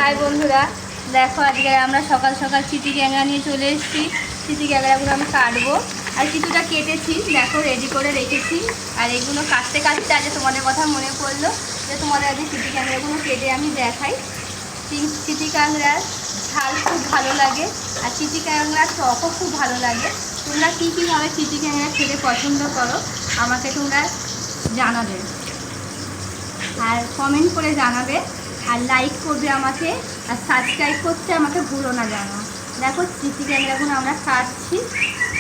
High বন্ধুরা, দেখো আজকে আমরা সকাল সকাল চিটি ক্যাংড়া নিয়ে চলে এসেছি। চিটি ক্যাংড়াগুলো আমি কাটবো, আর কিছুটা কেটেছি, দেখো রেডি করে রেখেছি। আর এগুলো কাটতে কাটতে আজকে তোমাদের কথা মনে পড়লো যে তোমাদের আজকে চিটি ক্যাংড়াগুলো কেটে আমি দেখাই। চিটি ক্যাংড়ার ঝাল খুব ভালো লাগে, আর চিটি ক্যাংড়ার টকও খুব ভালো লাগে। তোমরা কীভাবে চিটি ক্যাংড়া খেতে পছন্দ করো আমাকে তোমরা জানাবে, আর কমেন্ট করে জানাবে, আর লাইক করবে আমাকে, আর সাবস্ক্রাইব করতে আমাকে ভুলো না জানো। দেখো চিটি ক্যাংড়াগুলো আমরা কাটছি,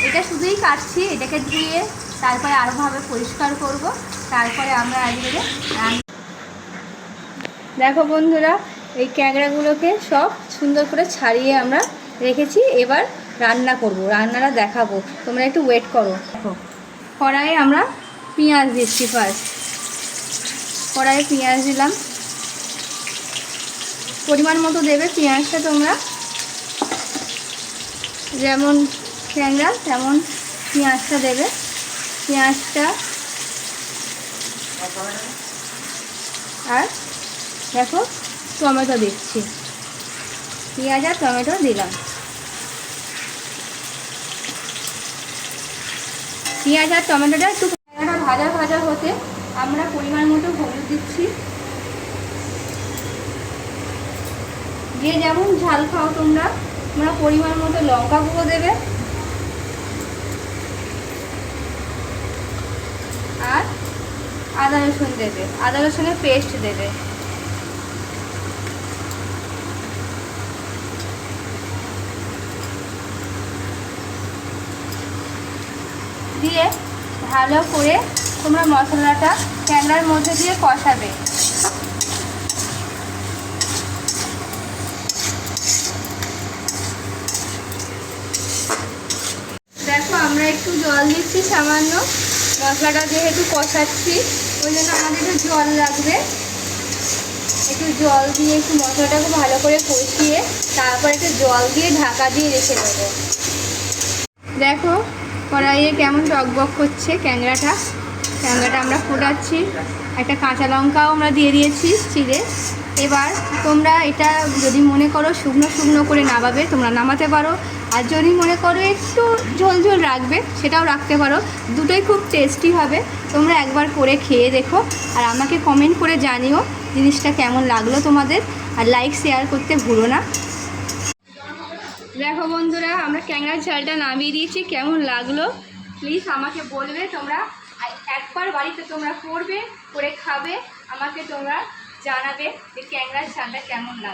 এটা শুধুই কাটছি, এটাকে ধুয়ে তারপরে আরোভাবে পরিষ্কার করব, তারপরে আমরা আজকে দেখো বন্ধুরা, এই ক্যাংড়াগুলোকে সব সুন্দর করে ছাড়িয়ে আমরা রেখেছি। এবার রান্না করব, রান্নাটা দেখাবো, তোমরা একটু ওয়েট করো। দেখো কড়াইয়ে আমরা পেঁয়াজ দিচ্ছি। ফার্স্ট কড়াইয়ে পেঁয়াজ দিলাম, পরিমাণ মতো দেবে পেঁয়াজটা, তোমরা যেমন ক্যাংড়া তেমন পেঁয়াজটা দেবে। পেঁয়াজটা আর দেখো টমেটো দিচ্ছি, পেঁয়াজ আর টমেটো দিলাম। পেঁয়াজ আর টমেটোটা একটু ভাজা ভাজা হতে আমরা পরিমাণ মতো হলুদ দিচ্ছি। যে যেমন ঝাল খাও তোমরা পরিমাণ মতো লঙ্কা গুঁড়ো দেবে, আর আদা রসুন দেবে, আদা রসুনের পেস্ট দেবে। দিয়ে ভালো করে তোমরা মশলাটা ক্যাংড়ার মধ্যে দিয়ে কষাবে। দেখো আমরা একটু জল দিচ্ছি সামান্য, মশলাটা যেহেতু কষাচ্ছি ওই জন্য আমাদের একটু জল লাগবে। একটু জল দিয়ে একটু মশলাটাকে ভালো করে কষিয়ে তারপর একটু জল দিয়ে ঢাকা দিয়ে রেখে দেবো। দেখো কড়াইয়ে কেমন টকবক করছে ক্যাংড়াটা আমরা ফোটাচ্ছি। একটা কাঁচা লঙ্কাও আমরা দিয়ে দিয়েছি চিড়ে। এবার তোমরা এটা যদি মনে করো শুকনো শুকনো করে নামাবে তোমরা নামাতে পারো, আর যদি মনে করো একটু ঝোল ঝোল রাখবে সেটাও রাখতে পারো। দুটোই খুব টেস্টি হবে, তোমরা একবার করে খেয়ে দেখো, আর আমাকে কমেন্ট করে জানিও জিনিসটা কেমন লাগলো তোমাদের, আর লাইক শেয়ার করতে ভুলো না। দেখো বন্ধুরা, আমরা ক্যাংড়ার ঝালটা নামিয়ে দিয়েছি, কেমন লাগলো প্লিজ আমাকে বলবে তোমরা। একবার বাড়িতে তোমরা করবে, করে খাবে, আমাকে তোমরা জানাবে যে ক্যাংড়ার ঝালটা কেমন লাগবে।